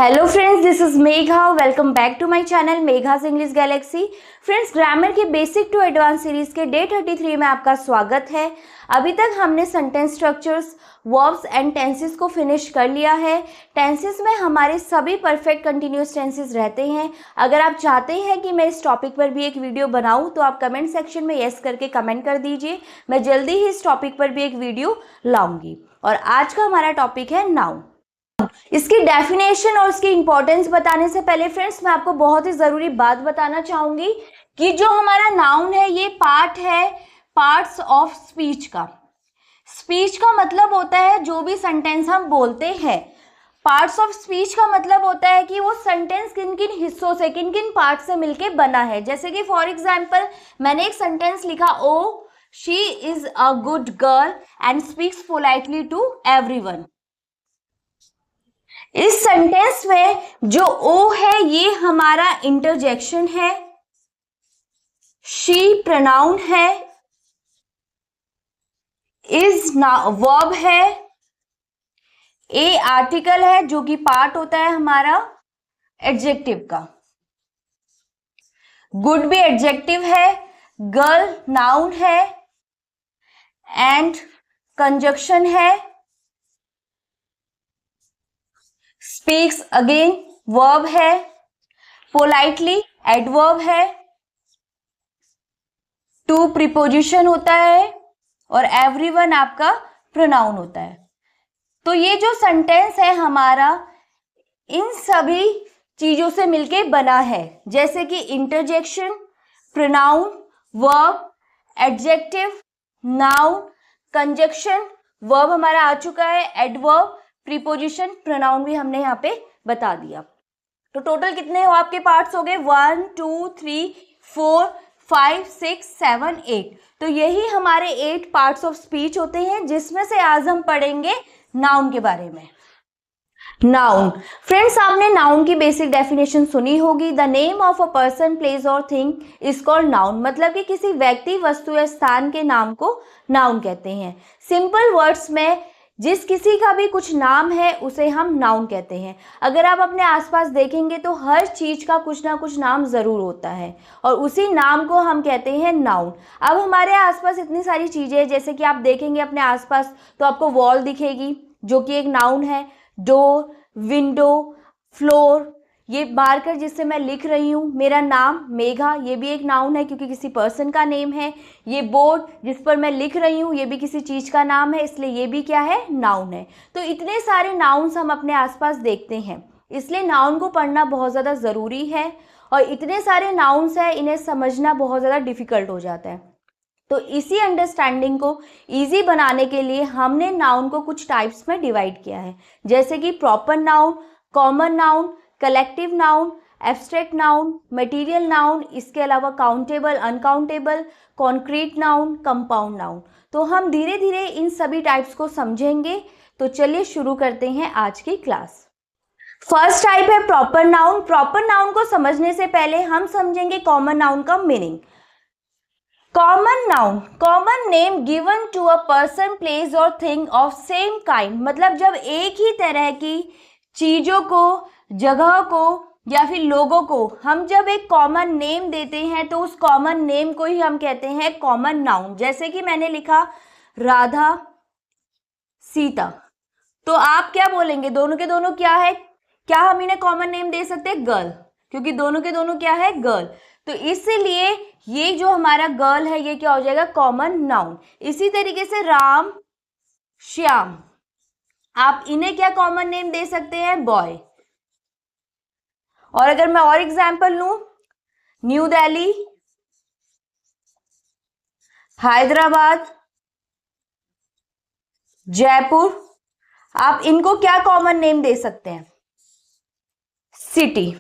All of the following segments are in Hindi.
Hello friends, this is Megha. Welcome back to my channel Megha's English galaxy. Friends, grammar के बेसिक टू एडवांस सीरीज के डे 33 में आपका स्वागत है। अभी तक हमने sentence structures, verbs and tenses को फिनिश कर लिया है। टेंसेस में हमारे सभी परफेक्ट कंटिन्यूअस टेंसेस रहते हैं। अगर आप चाहते हैं कि मैं इस टॉपिक पर भी एक वीडियो बनाऊं तो आप कमेंट सेक्शन में यस करके कमेंट कर दीजिए। मैं जल्दी ही इस टॉपिक पर भी एक वीडियो लाऊंगी। और आज का हमारा टॉपिक है नाउन। इसकी डेफिनेशन और इसकी इंपॉर्टेंस बताने से पहले फ्रेंड्स, मैं आपको बहुत ही जरूरी बात बताना चाहूंगी कि जो हमारा नाउन है ये पार्ट है पार्ट्स ऑफ स्पीच का। स्पीच का मतलब होता है जो भी सेंटेंस हम बोलते हैं। पार्ट्स ऑफ स्पीच का मतलब होता है कि वो सेंटेंस किन किन हिस्सों से, किन किन पार्ट से मिलके बना है। जैसे कि फॉर एग्जाम्पल मैंने एक सेंटेंस लिखा, oh she is a good girl and speaks politely to everyone. इस सेंटेंस में जो ओ है ये हमारा इंटरजेक्शन है, शी प्रोनाउन है, इज वर्ब है, ए आर्टिकल है जो कि पार्ट होता है हमारा एडजेक्टिव का, गुड भी एडजेक्टिव है, गर्ल नाउन है एंड कंजक्शन है, स्पीक्स अगेन वर्ब है, पोलाइटली एडवर्ब है, टू प्रीपोजिशन होता है और एवरीवन आपका प्रोनाउन होता है। तो ये जो सेंटेंस है हमारा इन सभी चीजों से मिलके बना है, जैसे कि interjection, pronoun, verb, adjective, noun, conjunction, verb हमारा आ चुका है, एडवर्ब, प्रीपोजिशन, प्रोनाउन भी हमने यहाँ पे बता दिया। तो टोटल कितने हो आपके पार्ट्स हो गए? 1 2 3 4 5 6 7 8। तो यही हमारे 8 पार्ट्स ऑफ स्पीच होते हैं, जिसमें से आज हम पढ़ेंगे नाउन के बारे में। नाउन फ्रेंड्स, आपने नाउन की बेसिक डेफिनेशन सुनी होगी। The name of a person, place और थिंग इज कॉल्ड नाउन। मतलब कि किसी व्यक्ति, वस्तु या स्थान के नाम को नाउन कहते हैं। सिंपल वर्ड्स में जिस किसी का भी कुछ नाम है उसे हम नाउन कहते हैं। अगर आप अपने आसपास देखेंगे तो हर चीज का कुछ ना कुछ नाम जरूर होता है और उसी नाम को हम कहते हैं नाउन। अब हमारे आसपास इतनी सारी चीजें हैं, जैसे कि आप देखेंगे अपने आसपास तो आपको वॉल दिखेगी जो कि एक नाउन है, डोर, विंडो, फ्लोर, ये मार्कर जिससे मैं लिख रही हूँ, मेरा नाम मेघा, ये भी एक नाउन है क्योंकि किसी पर्सन का नेम है। ये बोर्ड जिस पर मैं लिख रही हूँ ये भी किसी चीज़ का नाम है, इसलिए ये भी क्या है? नाउन है। तो इतने सारे नाउन्स हम अपने आसपास देखते हैं, इसलिए नाउन को पढ़ना बहुत ज़्यादा ज़रूरी है। और इतने सारे नाउन्स हैं, इन्हें समझना बहुत ज़्यादा डिफिकल्ट हो जाता है। तो इसी अंडरस्टैंडिंग को इजी बनाने के लिए हमने नाउन को कुछ टाइप्स में डिवाइड किया है, जैसे कि proper noun, common noun, collective noun, abstract noun, material noun, इसके अलावा countable, uncountable, concrete noun, compound noun. तो हम धीरे धीरे इन सभी टाइप्स को समझेंगे। तो चलिए शुरू करते हैं आज की क्लास। फर्स्ट टाइप है प्रॉपर नाउन। प्रॉपर नाउन को समझने से पहले हम समझेंगे कॉमन नाउन का meaning. Common noun, common name given to a person, place और थिंग ऑफ सेम काइंड। मतलब जब एक ही तरह की चीजों को, जगह को या फिर लोगों को हम जब एक कॉमन नेम देते हैं तो उस कॉमन नेम को ही हम कहते हैं कॉमन नाउन। जैसे कि मैंने लिखा राधा, सीता, तो आप क्या बोलेंगे? दोनों के दोनों क्या है? क्या हम इन्हें कॉमन नेम दे सकते हैं? गर्ल, क्योंकि दोनों के दोनों क्या है? गर्ल। तो इसलिए ये जो हमारा गर्ल है ये क्या हो जाएगा? Common noun. इसी तरीके से राम, श्याम, आप इन्हें क्या कॉमन नेम दे सकते हैं? बॉय। और अगर मैं और एग्जाम्पल लूं, न्यू दिल्ली, हैदराबाद, जयपुर, आप इनको क्या कॉमन नेम दे सकते हैं? सिटी।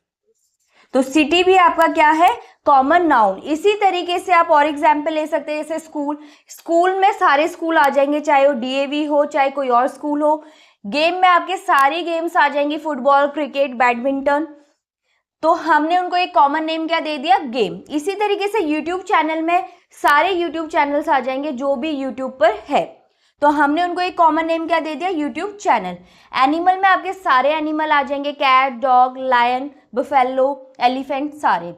तो सिटी भी आपका क्या है? Common noun. इसी तरीके से आप और एग्जाम्पल ले सकते हैं, जैसे स्कूल। स्कूल में सारे स्कूल आ जाएंगे, चाहे वो डीएवी हो चाहे कोई और स्कूल हो। गेम में आपके सारी गेम्स आ जाएंगी, फुटबॉल, क्रिकेट, बैडमिंटन। तो हमने उनको एक कॉमन नेम क्या दे दिया? गेम। इसी तरीके से यूट्यूब चैनल में सारे यूट्यूब चैनल्स आ जाएंगे जो भी यूट्यूब पर है। तो हमने उनको एक कॉमन नेम क्या दे दिया, यूट्यूब चैनल। एनिमल में आपके सारे एनिमल आ जाएंगे, cat, dog, lion, buffalo, elephant, सारे।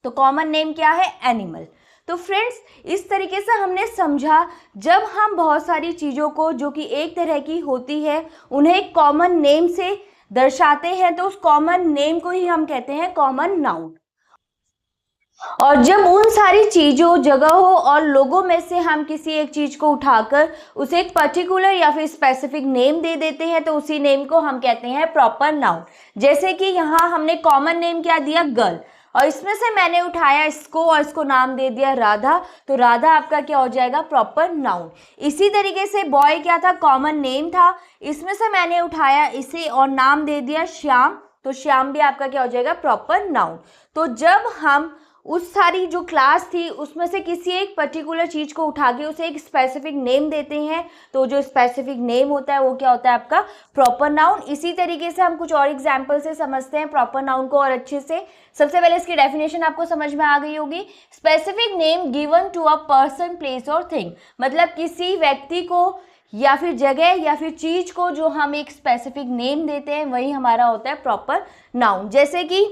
तो कॉमन नेम क्या है, एनिमल। तो फ्रेंड्स इस तरीके से हमने समझा, जब हम बहुत सारी चीज़ों को जो कि एक तरह की होती है उन्हें एक कॉमन नेम से दर्शाते हैं तो उस कॉमन नेम को ही हम कहते हैं कॉमन नाउन। और जब उन सारी चीज़ों, जगहों और लोगों में से हम किसी एक चीज़ को उठाकर उसे एक पर्टिकुलर या फिर स्पेसिफिक नेम दे देते हैं तो उसी नेम को हम कहते हैं प्रॉपर नाउन। जैसे कि यहाँ हमने कॉमन नेम क्या दिया, गर्ल, और इसमें से मैंने उठाया इसको और इसको नाम दे दिया राधा, तो राधा आपका क्या हो जाएगा, प्रॉपर नाउन। इसी तरीके से बॉय क्या था, कॉमन नेम था, इसमें से मैंने उठाया इसे और नाम दे दिया श्याम, तो श्याम भी आपका क्या हो जाएगा, प्रॉपर नाउन। तो जब हम उस सारी जो क्लास थी उसमें से किसी एक पर्टिकुलर चीज़ को उठा के उसे एक स्पेसिफिक नेम देते हैं तो जो स्पेसिफिक नेम होता है वो क्या होता है, आपका प्रॉपर नाउन। इसी तरीके से हम कुछ और एग्जाम्पल से समझते हैं प्रॉपर नाउन को और अच्छे से। सबसे पहले इसकी डेफिनेशन आपको समझ में आ गई होगी। Specific name given to a person, place और थिंग, मतलब किसी व्यक्ति को या फिर जगह या फिर चीज को जो हम एक स्पेसिफिक नेम देते हैं वही हमारा होता है प्रॉपर नाउन। जैसे कि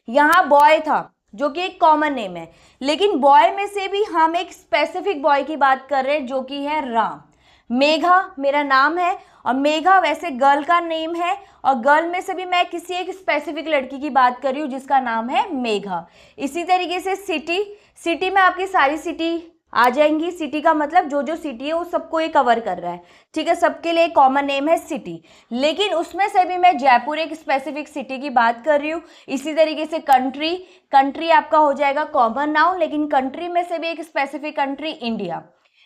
यहाँ बॉय था जो कि एक कॉमन नेम है, लेकिन बॉय में से भी हम एक स्पेसिफिक बॉय की बात कर रहे हैं जो कि है राम। मेघा मेरा नाम है और मेघा वैसे गर्ल का नेम है और गर्ल में से भी मैं किसी एक स्पेसिफिक लड़की की बात कर रही हूँ जिसका नाम है मेघा। इसी तरीके से सिटी, सिटी में आपकी सारी सिटी आ जाएंगी। सिटी का मतलब जो जो सिटी है वो सबको ये कवर कर रहा है, ठीक है, सबके लिए कॉमन नेम है सिटी। लेकिन उसमें से भी मैं जयपुर एक स्पेसिफिक सिटी की बात कर रही हूँ। इसी तरीके से कंट्री, कंट्री आपका हो जाएगा कॉमन नाउन, लेकिन कंट्री में से भी एक स्पेसिफिक कंट्री इंडिया।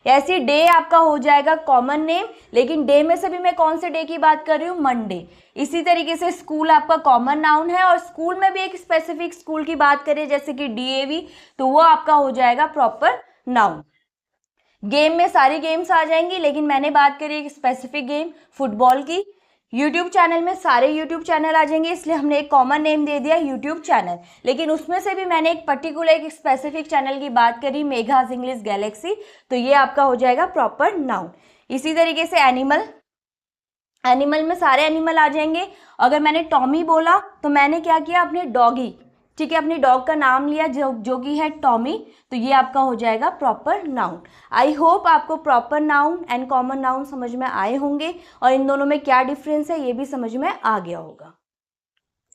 ऐसी डे आपका हो जाएगा कॉमन नेम, लेकिन डे में से भी मैं कौन से डे की बात कर रही हूँ, मंडे। इसी तरीके से स्कूल आपका कॉमन नाउन है और स्कूल में भी एक स्पेसिफिक स्कूल की बात करें जैसे कि डीएवी, तो वो आपका हो जाएगा प्रॉपर नाउन। गेम में सारी गेम्स आ जाएंगी, लेकिन मैंने बात करी एक स्पेसिफिक गेम फुटबॉल की। यूट्यूब चैनल में सारे यूट्यूब चैनल आ जाएंगे, इसलिए हमने एक कॉमन नेम दे दिया यूट्यूब चैनल, लेकिन उसमें से भी मैंने एक पर्टिकुलर एक स्पेसिफिक चैनल की बात करी, मेघाज इंग्लिश गैलेक्सी, तो ये आपका हो जाएगा प्रॉपर नाउन। इसी तरीके से एनिमल, एनिमल में सारे एनिमल आ जाएंगे। अगर मैंने टॉमी बोला तो मैंने क्या किया, अपने डॉगी, ठीक है, अपनी डॉग का नाम लिया जो कि है टॉमी, तो ये आपका हो जाएगा प्रॉपर नाउन। आई होप आपको proper noun and common noun समझ में आए होंगे और इन दोनों में क्या डिफरेंस है ये भी समझ में आ गया होगा।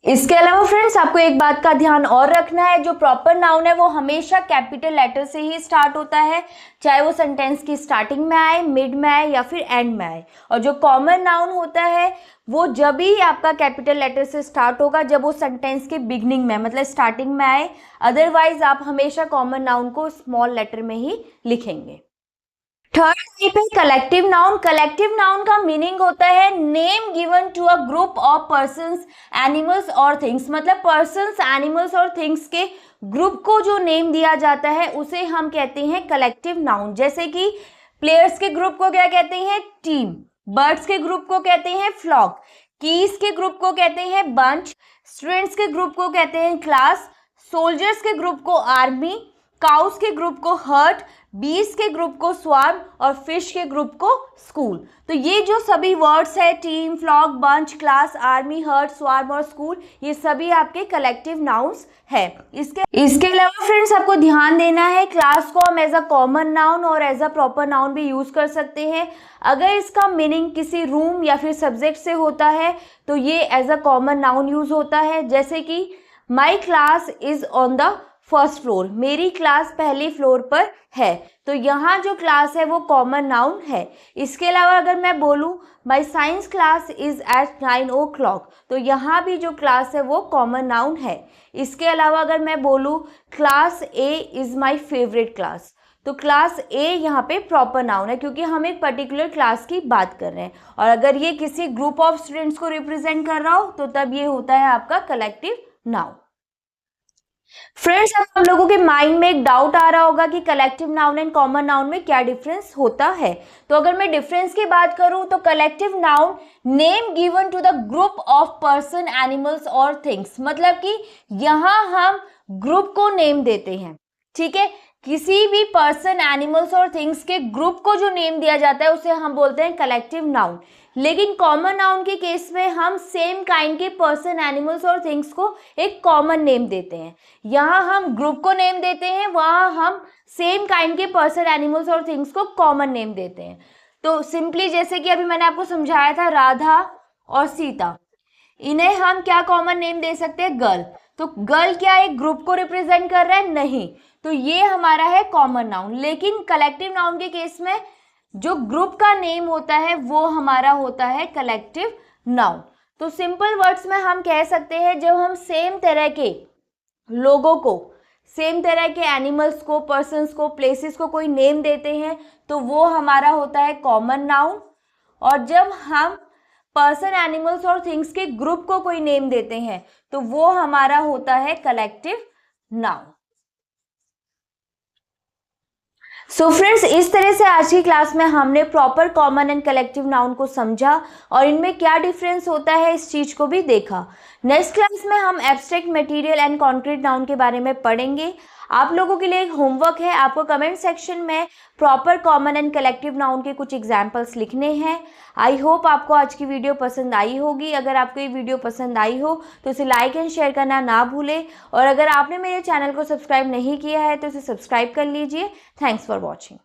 इसके अलावा फ्रेंड्स आपको एक बात का ध्यान और रखना है, जो प्रॉपर नाउन है वो हमेशा कैपिटल लेटर से ही स्टार्ट होता है, चाहे वो सेंटेंस की स्टार्टिंग में आए, मिड में आए या फिर एंड में आए। और जो कॉमन नाउन होता है वो जब भी आपका कैपिटल लेटर से स्टार्ट होगा जब वो सेंटेंस के बिगनिंग में मतलब स्टार्टिंग में आए, अदरवाइज आप हमेशा कॉमन नाउन को स्मॉल लेटर में ही लिखेंगे। थर्ड टाइप है कलेक्टिव नाउन। कलेक्टिव नाउन का मीनिंग होता है name given to a group of persons, animals और थिंग्स, मतलब पर्संस, एनिमल्स और थिंग्स के ग्रुप को जो नेम दिया जाता है उसे हम कहते हैं कलेक्टिव नाउन। जैसे कि प्लेयर्स के ग्रुप को क्या कहते हैं, टीम। बर्ड्स के ग्रुप को कहते हैं फ्लॉक। कीज के ग्रुप को कहते हैं बंच। स्टूडेंट्स के ग्रुप को कहते हैं क्लास। सोल्जर्स के ग्रुप को आर्मी। काउस के ग्रुप को हर्ड। बीस के ग्रुप को स्वार्म और फिश के ग्रुप को स्कूल। तो ये जो सभी वर्ड्स है, team, flock, bunch, class, army, herd, swarm और स्कूल, ये सभी आपके कलेक्टिव नाउन्स है। इसके अलावा फ्रेंड्स आपको ध्यान देना है, क्लास को हम एज अ कॉमन नाउन और एज अ प्रॉपर नाउन भी यूज कर सकते हैं। अगर इसका मीनिंग किसी रूम या फिर सब्जेक्ट से होता है तो ये as a common noun use होता है। जैसे कि my class is on the first floor, मेरी क्लास पहले फ्लोर पर है, तो यहाँ जो क्लास है वो कॉमन नाउन है। इसके अलावा अगर मैं बोलूँ my science class is at 9 o'clock, तो यहाँ भी जो क्लास है वो कॉमन नाउन है। इसके अलावा अगर मैं बोलूँ class A is my favourite class, तो क्लास ए यहाँ पे प्रॉपर नाउन है क्योंकि हम एक पर्टिकुलर क्लास की बात कर रहे हैं। और अगर ये किसी ग्रुप ऑफ स्टूडेंट्स को रिप्रेजेंट कर रहा हो तो तब ये होता है आपका कलेक्टिव नाउन। फ्रेंड्स अब हम लोगों के माइंड में एक डाउट आ रहा होगा कि collective noun and common noun में क्या डिफरेंस होता है। तो अगर मैं डिफरेंस की बात करूं तो collective noun name given to the group of person, animals और थिंग्स, मतलब कि यहां हम ग्रुप को नेम देते हैं, ठीक है। किसी भी पर्सन, एनिमल्स और थिंग्स के ग्रुप को जो नेम दिया जाता है उसे हम बोलते हैं कलेक्टिव नाउन। लेकिन कॉमन नाउन के केस में हम सेम काइंड के पर्सन, एनिमल्स और थिंग्स को एक कॉमन नेम देते हैं। यहाँ हम ग्रुप को नेम देते हैं, वहाँ हम सेम काइंड के पर्सन, एनिमल्स और थिंग्स को कॉमन नेम देते हैं। तो सिंपली जैसे कि अभी मैंने आपको समझाया था, राधा और सीता, इन्हें हम क्या कॉमन नेम दे सकते हैं? गर्ल। तो गर्ल क्या एक ग्रुप को रिप्रेजेंट कर रहा है? नहीं। तो ये हमारा है कॉमन नाउन। लेकिन कलेक्टिव नाउन के केस में जो ग्रुप का नेम होता है वो हमारा होता है कलेक्टिव नाउन। तो सिंपल वर्ड्स में हम कह सकते हैं, जब हम सेम तरह के लोगों को, सेम तरह के एनिमल्स को, पर्सन्स को, प्लेसेस को कोई नेम देते हैं तो वो हमारा होता है कॉमन नाउन। और जब हम पर्सन, एनिमल्स और थिंग्स के ग्रुप को कोई नेम देते हैं तो वो हमारा होता है कलेक्टिव नाउन। सो फ्रेंड्स, इस तरह से आज की क्लास में हमने proper common and collective noun को समझा और इनमें क्या डिफरेंस होता है इस चीज को भी देखा। नेक्स्ट क्लास में हम abstract, material and concrete noun के बारे में पढ़ेंगे। आप लोगों के लिए एक होमवर्क है, आपको कमेंट सेक्शन में proper common and collective noun के कुछ एग्जाम्पल्स लिखने हैं। आई होप आपको आज की वीडियो पसंद आई होगी। अगर आपको ये वीडियो पसंद आई हो तो इसे लाइक एंड शेयर करना ना भूलें, और अगर आपने मेरे चैनल को सब्सक्राइब नहीं किया है तो इसे सब्सक्राइब कर लीजिए। Thanks for watching.